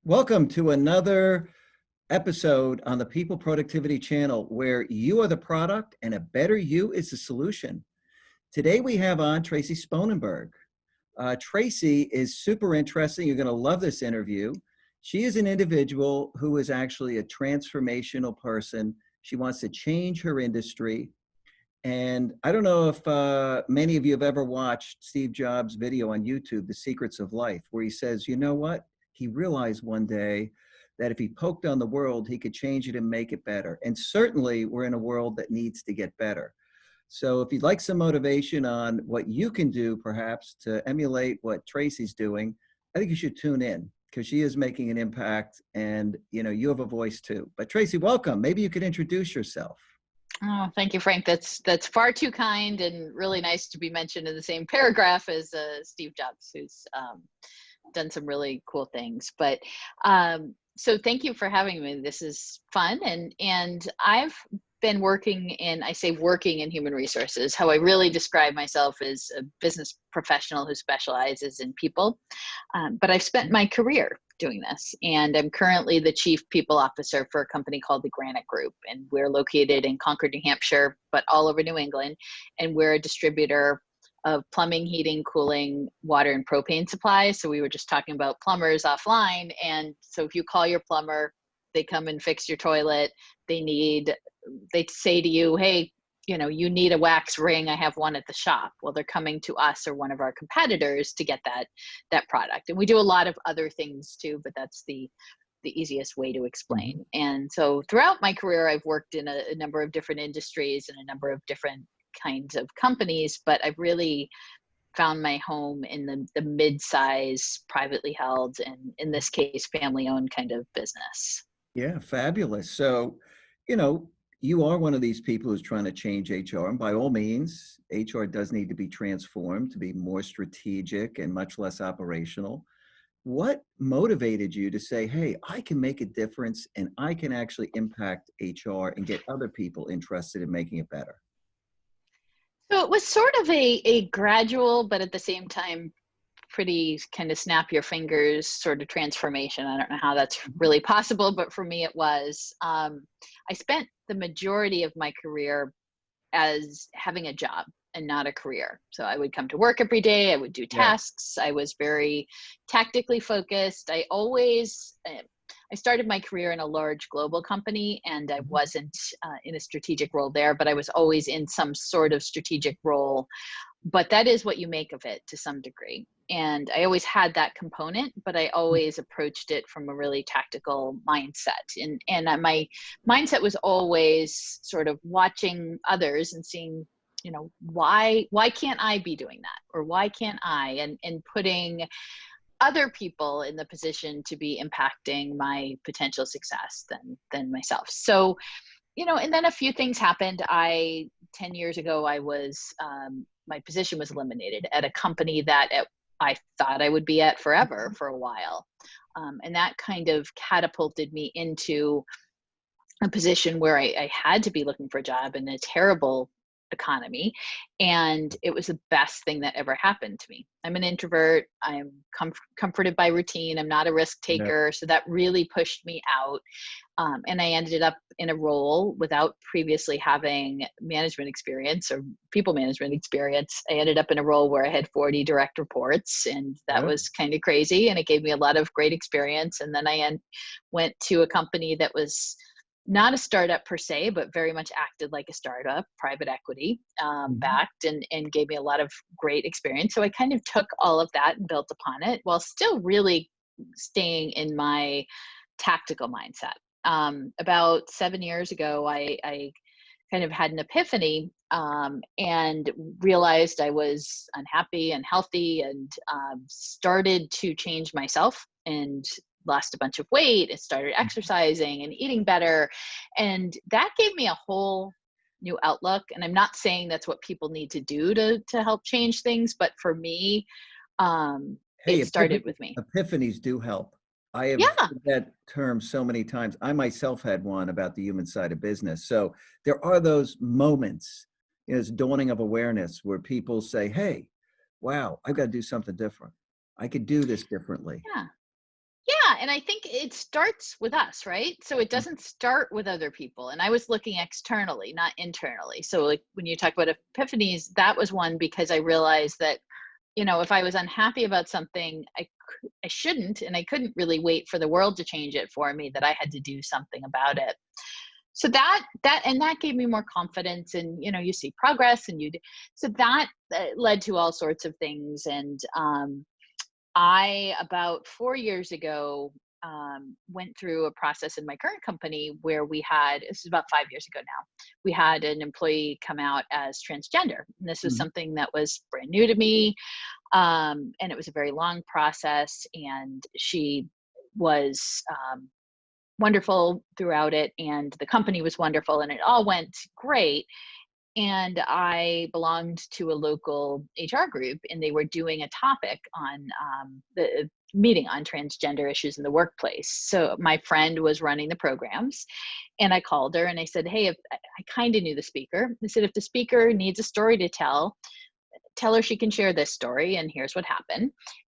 Welcome to another episode on the People Productivity Channel, where you are the product and a better you is the solution. Today we have on Tracie Sponenberg. Tracie is super interesting. You're going to love this interview. She is an individual who is actually a transformational person. She wants to change her industry. And I don't know if many of you have ever watched Steve Jobs' video on YouTube, The Secrets of Life, where he says, you know what? He realized one day that if he poked on the world, he could change it and make it better. And certainly we're in a world that needs to get better. So if you'd like some motivation on what you can do, perhaps to emulate what Tracie's doing, I think you should tune in because she is making an impact and you have a voice too. But Tracie, welcome. Maybe you could introduce yourself. Oh, thank you, Frank. That's far too kind and really nice to be mentioned in the same paragraph as Steve Jobs, who's done some really cool things. But so thank you for having me. This is fun. And I've been working in human resources. How I really describe myself is a business professional who specializes in people. But I've spent my career doing this. And I'm currently the chief people officer for a company called the Granite Group. And we're located in Concord, New Hampshire, but all over New England. And we're a distributor of plumbing, heating, cooling, water, and propane supplies. So we were just talking about plumbers offline. And so if you call your plumber, they come and fix your toilet. They say to you, hey, you need a wax ring. I have one at the shop. Well, they're coming to us or one of our competitors to get that product. And we do a lot of other things too, but that's the easiest way to explain. And so throughout my career, I've worked in a number of different industries and a number of different kinds of companies, but I've really found my home in the mid-size, privately held, and in this case, family-owned kind of business. Yeah, fabulous. So, you are one of these people who's trying to change HR, and by all means, HR does need to be transformed to be more strategic and much less operational. What motivated you to say, hey, I can make a difference and I can actually impact HR and get other people interested in making it better? So it was sort of a gradual, but at the same time, pretty kind of snap your fingers sort of transformation. I don't know how that's really possible, but for me it was. I spent the majority of my career as having a job and not a career. So I would come to work every day, I would do tasks, I was very tactically focused. I started my career in a large global company, and I wasn't in a strategic role there, but I was always in some sort of strategic role. But that is what you make of it to some degree. And I always had that component, but I always approached it from a really tactical mindset. And my mindset was always sort of watching others and seeing, why can't I be doing that? Or why can't I? And putting other people in the position to be impacting my potential success than myself. So, and then a few things happened. 10 years ago, my position was eliminated at a company that I thought I would be at forever for a while. And that kind of catapulted me into a position where I had to be looking for a job in a terrible economy. And it was the best thing that ever happened to me. I'm an introvert. I'm comforted by routine. I'm not a risk taker. Yeah. So that really pushed me out. And I ended up in a role without previously having management experience or people management experience. I ended up in a role where I had 40 direct reports, and that was kind of crazy. And it gave me a lot of great experience. And then I went to a company that was not a startup per se, but very much acted like a startup, private equity backed, and gave me a lot of great experience. So I kind of took all of that and built upon it while still really staying in my tactical mindset. About 7 years ago, I kind of had an epiphany and realized I was unhappy and unhealthy, and started to change myself and lost a bunch of weight and started exercising and eating better. And that gave me a whole new outlook. And I'm not saying that's what people need to do to help change things, but for me, it started with me. Epiphanies do help. I have heard that term so many times. I myself had one about the human side of business. So there are those moments, this dawning of awareness where people say, hey, wow, I've got to do something different. I could do this differently. Yeah, and I think it starts with us, right? So it doesn't start with other people. And I was looking externally, not internally. So like when you talk about epiphanies, that was one because I realized that, if I was unhappy about something, I shouldn't, and I couldn't really wait for the world to change it for me, that I had to do something about it. So that gave me more confidence, and you see progress, and so that led to all sorts of things. And I, about 4 years ago, went through a process in my current company where this is about 5 years ago now, we had an employee come out as transgender. And this was Mhm. something that was brand new to me. And it was a very long process, and she was wonderful throughout it, and the company was wonderful, and it all went great. And I belonged to a local HR group, and they were doing a topic on the meeting on transgender issues in the workplace. So my friend was running the programs, and I called her and I said, hey, if I kind of knew the speaker. I said, if the speaker needs a story to tell her she can share this story, and here's what happened.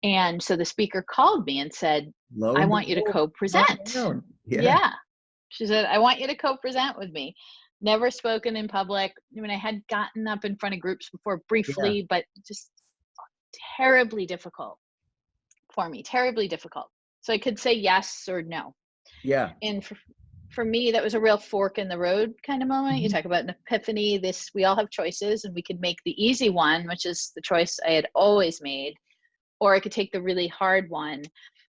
And so the speaker called me and said, Lo I and want you to behold, come on co-present. down. Yeah. Yeah. She said, I want you to co-present with me. Never spoken in public. I mean, I had gotten up in front of groups before Yeah. briefly, but just terribly difficult for me, terribly difficult. So I could say yes or no. Yeah. And for me, that was a real fork in the road kind of moment. You Mhm. talk about an epiphany. We all have choices, and we could make the easy one, which is the choice I had always made, or I could take the really hard one.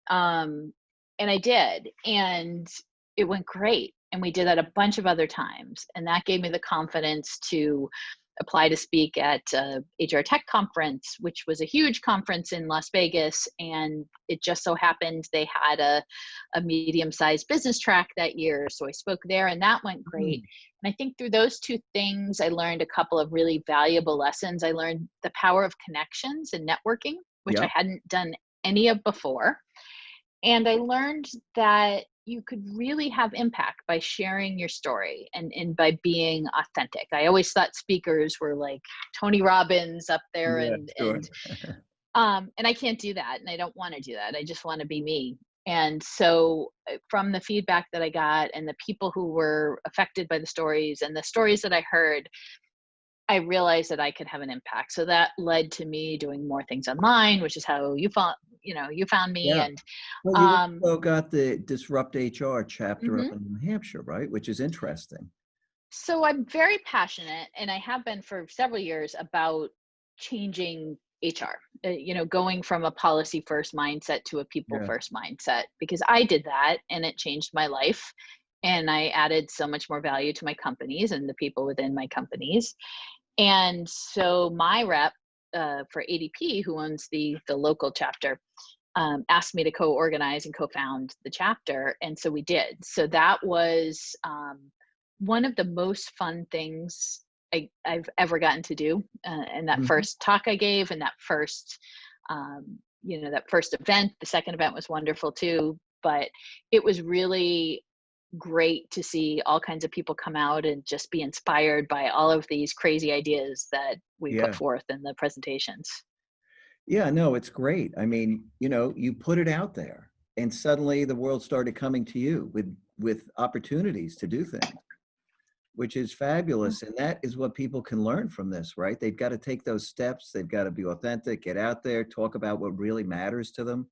Um, and I did, and it went great. And we did that a bunch of other times, and that gave me the confidence to apply to speak at HR Tech Conference, which was a huge conference in Las Vegas. And it just so happened they had a medium-sized business track that year, so I spoke there, and that went great. Mm. And I think through those two things, I learned a couple of really valuable lessons. I learned the power of connections and networking, which I Yep. hadn't done any of before. And I learned that you could really have impact by sharing your story, and by being authentic. I always thought speakers were like Tony Robbins up there, Yeah, and sure. and I can't do that, and I don't want to do that. I just want to be me. And so from the feedback that I got, and the people who were affected by the stories, and the stories that I heard, I realized that I could have an impact. So that led to me doing more things online, which is how you found me. Yeah. And Well, you um, also got the Disrupt HR chapter up mhm. in New Hampshire, right? Which is interesting. So I'm very passionate, and I have been for several years, about changing HR, going from a policy first mindset to a people Yeah. first mindset, because I did that and it changed my life. And I added so much more value to my companies and the people within my companies. And so my rep for ADP, who owns the local chapter, asked me to co-organize and co-found the chapter, and so we did. So that was one of the most fun things I've ever gotten to do. And that Mhm. first talk I gave, and that first event, the second event was wonderful too. But it was really great to see all kinds of people come out and just be inspired by all of these crazy ideas that we put Yeah. forth in the presentations. Yeah, no, it's great. I mean, you put it out there, and suddenly the world started coming to you with opportunities to do things, which is fabulous. And that is what people can learn from this, right? They've got to take those steps. They've got to be authentic, get out there, talk about what really matters to them,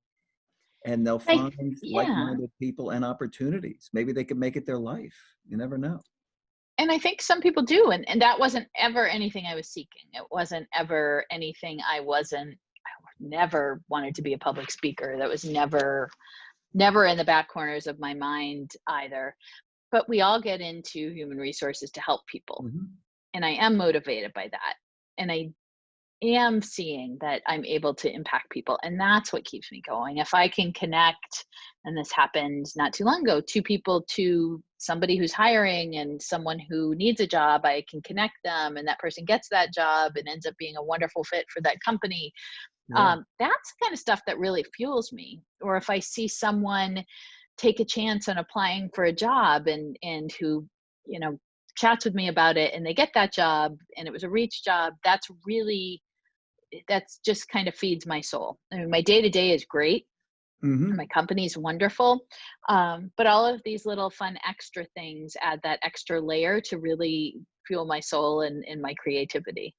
and they'll I, find yeah. like-minded people and opportunities. Maybe they could make it their life. You never know. And I think some people do. And that wasn't ever anything I was seeking. It wasn't ever anything I never wanted to be a public speaker. That was never in the back corners of my mind either. But we all get into human resources to help people. Mhm. And I am motivated by that. And I am seeing that I'm able to impact people. And that's what keeps me going. If I can connect, and this happened not too long ago, two people to somebody who's hiring and someone who needs a job, I can connect them, and that person gets that job and ends up being a wonderful fit for that company. Yeah. That's the kind of stuff that really fuels me. Or if I see someone take a chance on applying for a job, and who, chats with me about it, and they get that job, and it was a reach job, that's just kind of feeds my soul. I mean, my day to day is great, Hmm. and my company's wonderful. But all of these little fun extra things add that extra layer to really fuel my soul and my creativity.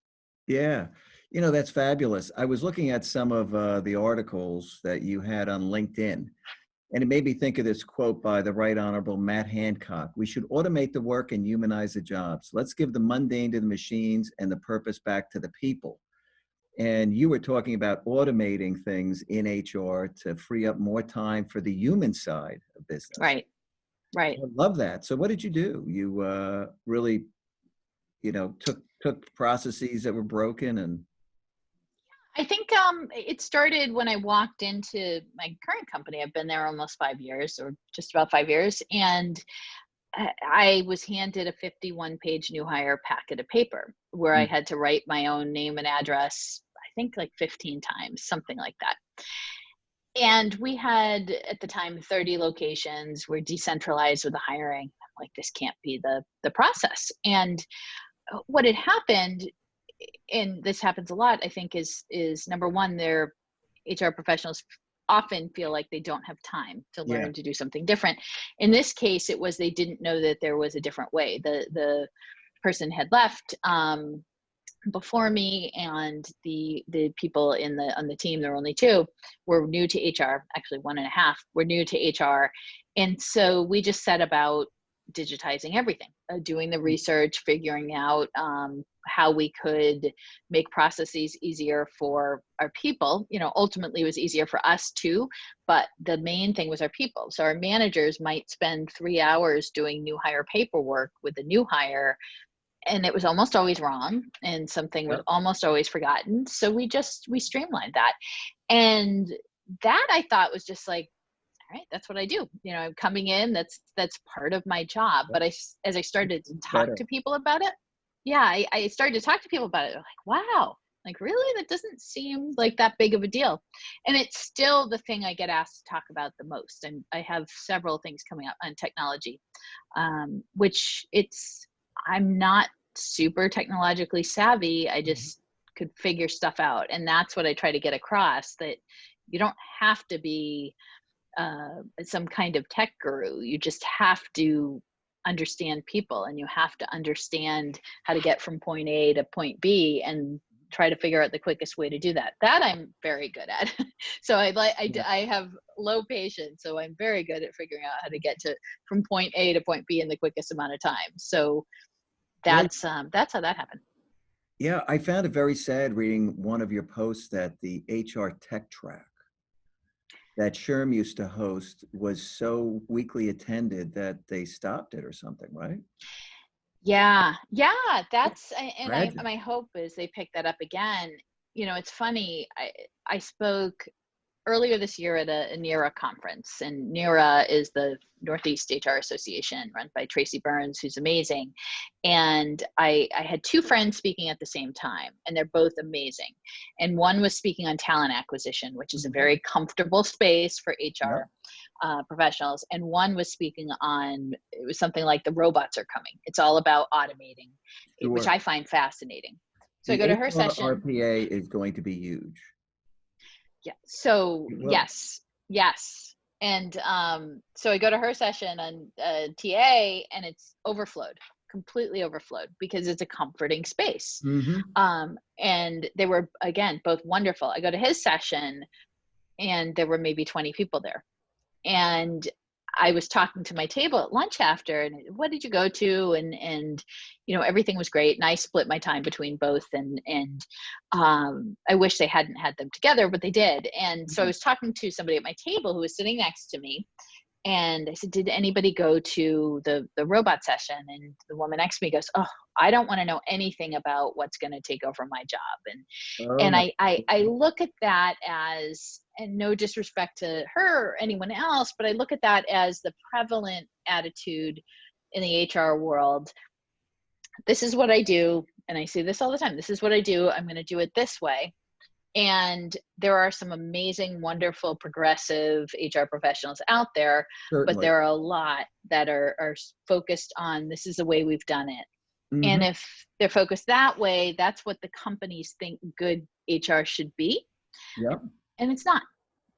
Yeah. That's fabulous. I was looking at some of the articles that you had on LinkedIn, and it made me think of this quote by the Right Honorable Matt Hancock. We should automate the work and humanize the jobs. Let's give the mundane to the machines and the purpose back to the people. And you were talking about automating things in HR to free up more time for the human side of business. Right, right. I love that. So what did you do? You really, took processes that were broken and I think it started when I walked into my current company. I've been there almost 5 years, or just about 5 years, and I was handed a 51-page new hire packet of paper where I mm, had to write my own name and address, I think like 15 times, something like that. And we had at the time 30 locations. We're decentralized with the hiring. I'm like, this can't be the process. And what had happened, and this happens a lot, I think, is number one, their HR professionals often feel like they don't have time to yeah, learn to do something different. In this case, it was they didn't know that there was a different way. The person had left before me, and the people on the team, there were only two, were new to HR. Actually, one and a half were new to HR, and so we just set about digitizing everything, doing the research, figuring out how we could make processes easier for our people. Ultimately, it was easier for us too, but the main thing was our people. So our managers might spend 3 hours doing new hire paperwork with a new hire, and it was almost always wrong, and something was yep, almost always forgotten. So we streamlined that, and that I thought was just like, all right, that's what I do. I'm coming in. That's part of my job. yep, But as I started to talk better. to people about it, yeah, I started to talk to people about it. They're like, wow, like really, that doesn't seem like that big of a deal. And it's still the thing I get asked to talk about the most. And I have several things coming up on technology, which I'm not super technologically savvy. I Mhm. just could figure stuff out. And that's what I try to get across, that you don't have to be some kind of tech guru. You just have to understand people, and you have to understand how to get from point A to point B, and try to figure out the quickest way to do that. That I'm very good at. So Yeah. I have low patience, so I'm very good at figuring out how to get to from point A to point B in the quickest amount of time. So Well, that's how that happened. yeah, I found it very sad reading one of your posts that the HR Tech Track that Sherm used to host was so weakly attended that they stopped it or something, right? Yeah, yeah, That's and tragic. my hope is they pick that up again. It's funny. I spoke earlier this year at a NERA conference, and NERA is the Northeast HR Association, run by Tracie Burns, who's amazing. And I had two friends speaking at the same time, and they're both amazing. And one was speaking on talent acquisition, which is a Mhm. very comfortable space for Yep, HR professionals. And one was speaking on, it was something like the robots are coming. It's all about automating, which sure. I find fascinating. So I The go to her HR session. RPA is going to be huge. Yeah. So It will. yes, yes. And so I go to her session on TA, and it's overflowed, completely overflowed, because it's a comforting space. Hmm. And they were, again, both wonderful. I go to his session, and there were maybe 20 people there. And I was talking to my table at lunch after, and what did you go to? And everything was great. And I split my time between both. And I wish they hadn't had them together, but they did. And so I was talking to somebody at my table who was sitting next to me, and I said, did anybody go to the robot session? And the woman next to me goes, oh, I don't want to know anything about what's going to take over my job. Oh And my. I look at that as, and no disrespect to her or anyone else, but I look at that as the prevalent attitude in the HR world. This is what I do, and I say this all the time. This is what I do. I'm going to do it this way. And there are some amazing, wonderful, progressive HR professionals out there, but Certainly. there are a lot that are focused on, this is the way we've done it. And Hmm. if they're focused that way, that's what the companies think good HR should be. Yep. And it's not.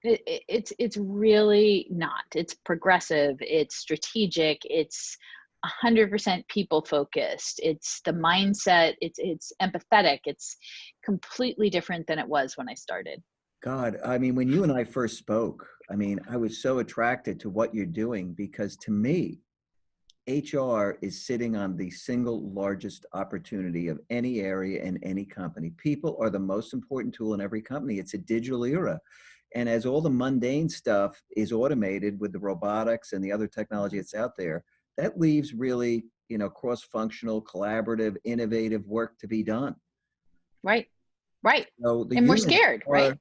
It's really not. It's progressive. It's strategic. It's 100% people focused. It's the mindset. It's empathetic. It's completely different than it was when I started. God, I mean, when you and I first spoke, I mean, I was so attracted to what you're doing because to me, HR is sitting on the single largest opportunity of any area in any company. People are the most important tool in every company. It's a digital era. And as all the mundane stuff is automated with the robotics and the other technology that's out there, that leaves really, cross-functional, collaborative, innovative work to be done. Right. Right. So the And we're humans scared, right? are,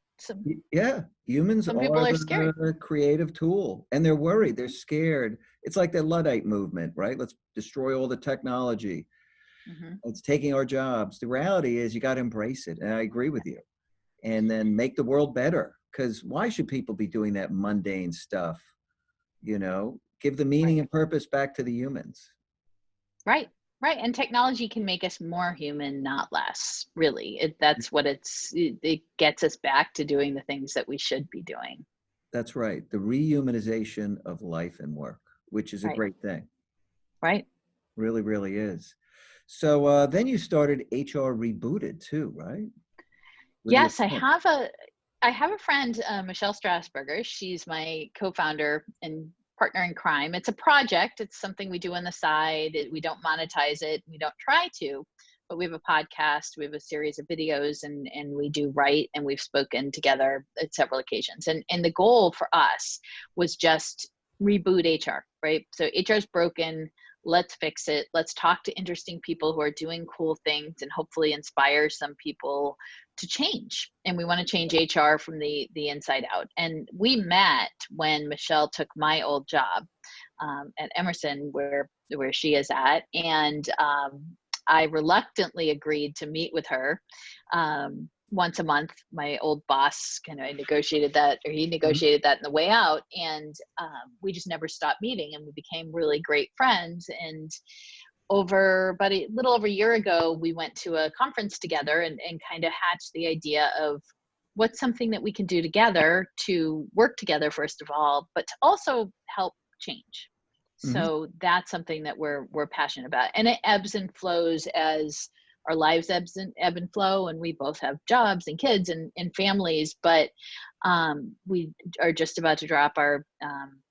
yeah, humans Some people are are scared. the creative tool and they're worried, they're scared. It's like the Luddite movement, right? Let's destroy all the technology. Hmm. It's taking our jobs. The reality is you got to embrace it. And I agree with you. And then make the world better. Because why should people be doing that mundane stuff? Give the meaning Right. and purpose back to the humans. Right. Right. And technology can make us more human, not less, really. That's what it gets us back to doing the things that we should be doing. That's right. The rehumanization of life and work, which is a Right. great thing. Right. Really, really is. So then you started HR Rebooted too, right? With your Yes, I friend. have a friend, Michelle Strasburger. She's my co-founder and partner in crime. It's a project. It's something we do on the side. We don't monetize it. We don't try to, but we have a podcast. We have a series of videos, and we do write. And we've spoken together at several occasions. And the goal for us was just reboot HR. Right. So HR is broken. Let's fix it. Let's talk to interesting people who are doing cool things and hopefully inspire some people to change. And we want to change HR from the inside out. And we met when Michelle took my old job at Emerson, where she is at, and I reluctantly agreed to meet with her once a month. My old boss kind of negotiated that, or he Mhm. negotiated that in the way out, and we just never stopped meeting, and we became really great friends. And about a little over a year ago, we went to a conference together and kind of hatched the idea of what's something that we can do together to work together, first of all, but to also help change. Mhm. So that's something that we're passionate about, and it ebbs and flows as our lives ebb and flow, and we both have jobs and kids and families. But we are just about to drop our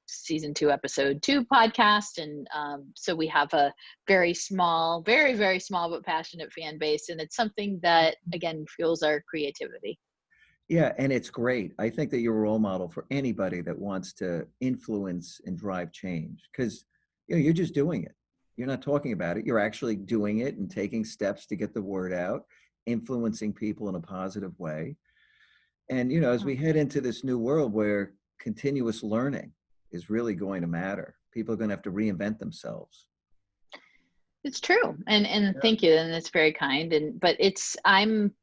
season 2 episode 2 podcast, and so we have a very small, very very small but passionate fan base, and it's something that again fuels our creativity. Yeah, and it's great. I think that you're a role model for anybody that wants to influence and drive change because you're just doing it. You're not talking about it. You're actually doing it and taking steps to get the word out, influencing people in a positive way. And as Oh, we head into this new world where continuous learning is really going to matter, people are going to have to reinvent themselves. it's true, and Yeah. thank you, and it's very kind. And but I'm,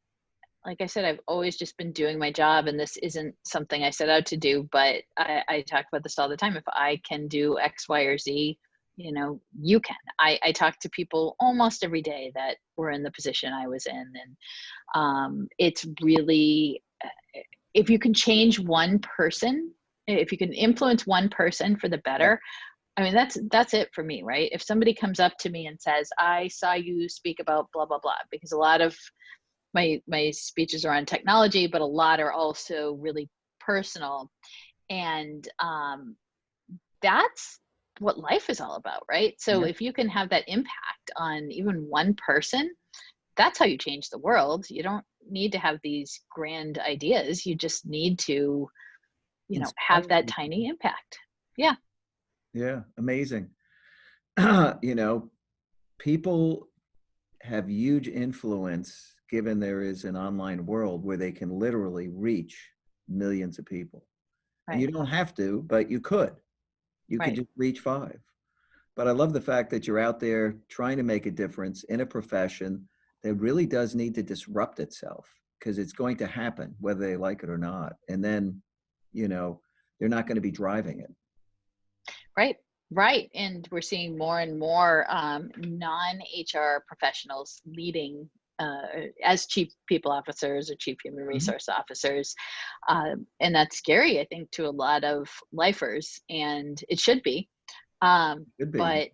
like I said, I've always just been doing my job, and this isn't something I set out to do, but I talk about this all the time. If I can do X, Y, or Z, you can. I talk to people almost every day that were in the position I was in. And it's really, if you can change one person, if you can influence one person for the Yeah. better, I mean, that's it for me, right? If somebody comes up to me and says, I saw you speak about blah, blah, blah, because a lot of my speeches are on technology, but a lot are also really personal. And that's what life is all about, right? So Yeah. if you can have that impact on even one person, that's how you change the world. You don't need to have these grand ideas. You just need to, have Inspire that people. tiny impact. Yeah. Yeah. Amazing. you know, People have huge influence given there is an online world where they can literally reach millions of people. And Right. you don't have to, but you could. You could Right. just reach 5. But I love the fact that you're out there trying to make a difference in a profession that really does need to disrupt itself because it's going to happen whether they like it or not. And then, you know, they're not going to be driving it. Right. Right. And we're seeing more and more non-HR professionals leading as chief people officers or chief human resource officers. And that's scary, I think, to a lot of lifers, and it should be. Could be. But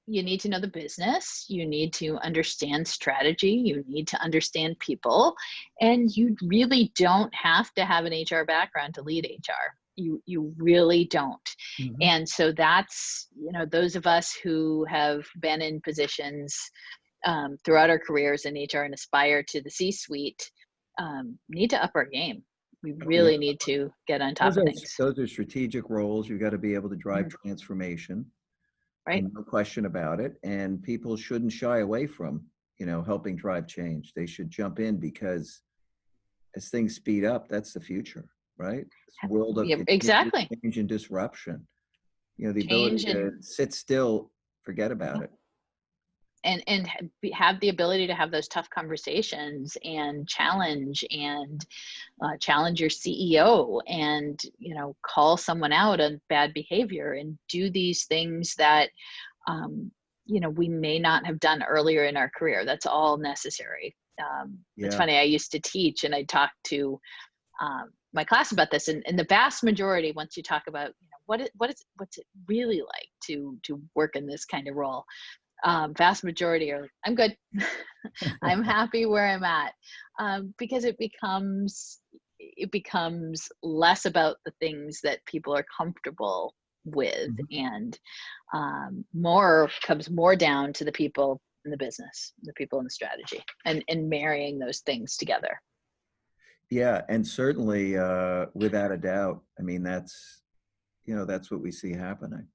you need to know the business, you need to understand strategy, you need to understand people, and you really don't have to have an HR background to lead HR. You really don't. Mhm. And so that's, those of us who have been in positions throughout our careers in HR and aspire to the C-suite, need to up our game. We Oh, yeah. really need to get on top of things. Those are strategic roles. You've got to be able to drive transformation, Right? and no question about it. And people shouldn't shy away from, helping drive change. They should jump in, because as things speed up, that's the future, right? This world of Yeah, continuous exactly. change and disruption. The ability Change to sit still, forget about it. and have the ability to have those tough conversations and challenge your CEO, and call someone out on bad behavior, and do these things that we may not have done earlier in our career. That's all necessary. It's Yeah. funny, I used to teach, and I talked to my class about this, and the vast majority, once you talk about what's it really like to work in this kind of role, vast majority are like, I'm good. I'm happy where I'm at, because it becomes less about the things that people are comfortable with, and comes more down to the people in the business, the people in the strategy, and marrying those things together. Yeah, and certainly, without a doubt, I mean, that's what we see happening.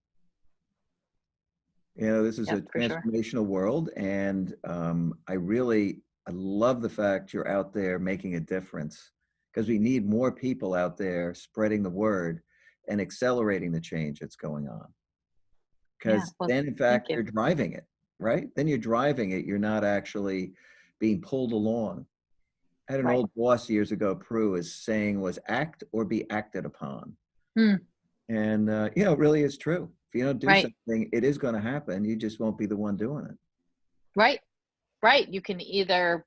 This is Yeah, a for sure. transformational world, and I love the fact you're out there making a difference, because we need more people out there spreading the word and accelerating the change that's going on. Yeah. Because Well, then, in thank fact, you. you're driving it, right? Then you're driving it. You're not actually being pulled along. I had an Right. old boss years ago, Prue, his saying was act or be acted upon. Hmm. And, it really is true. If you don't do Right. something, it is going to happen. You just won't be the one doing it. Right. Right. You can either,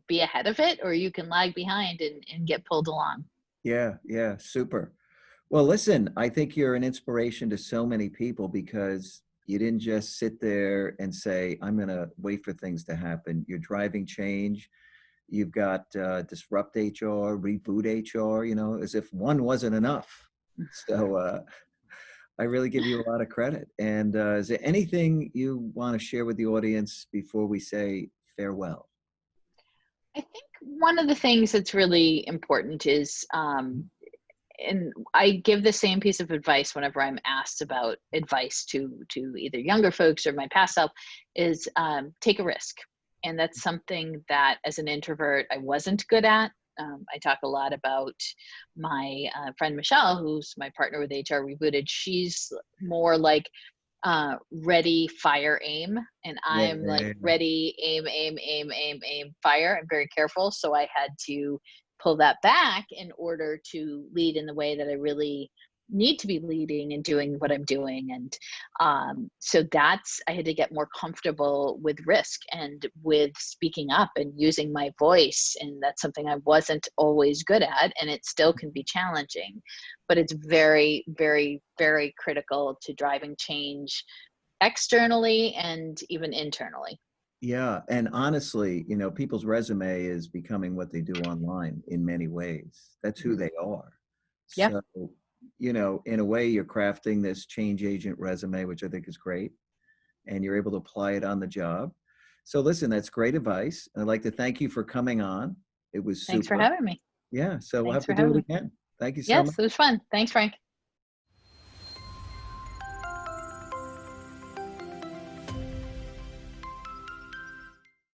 be ahead of it, or you can lag behind and get pulled along. Yeah, yeah, super. Well, listen, I think you're an inspiration to so many people, because you didn't just sit there and say, I'm going to wait for things to happen. You're driving change. You've got Disrupt HR, Reboot HR, as if one wasn't enough. So I really give you a lot of credit. And is there anything you want to share with the audience before we say farewell? I think one of the things that's really important is, and I give the same piece of advice whenever I'm asked about advice to either younger folks or my past self, is take a risk. And that's something that, as an introvert, I wasn't good at. I talk a lot about my friend Michelle, who's my partner with HR Rebooted. She's more like ready, fire, aim, and Yeah, I'm yeah, like yeah. ready, aim, aim, aim, aim, aim, fire. I'm very careful, so I had to pull that back in order to lead in the way that I really need to be leading and doing what I'm doing. And so I had to get more comfortable with risk and with speaking up and using my voice, and that's something I wasn't always good at, and it still can be challenging, but it's very, very, very critical to driving change externally and even internally. Yeah, and honestly, people's resume is becoming what they do online in many ways. That's who Mhm. they are. Yeah. So, in a way, you're crafting this change agent resume, which I think is great, and you're able to apply it on the job. So listen, that's great advice. I'd like to thank you for coming on. It was Thanks for super. having me. Yeah, so we'll Thanks have to for do having it me. again. Thank you so Yes, much. it was fun. Thanks, Frank.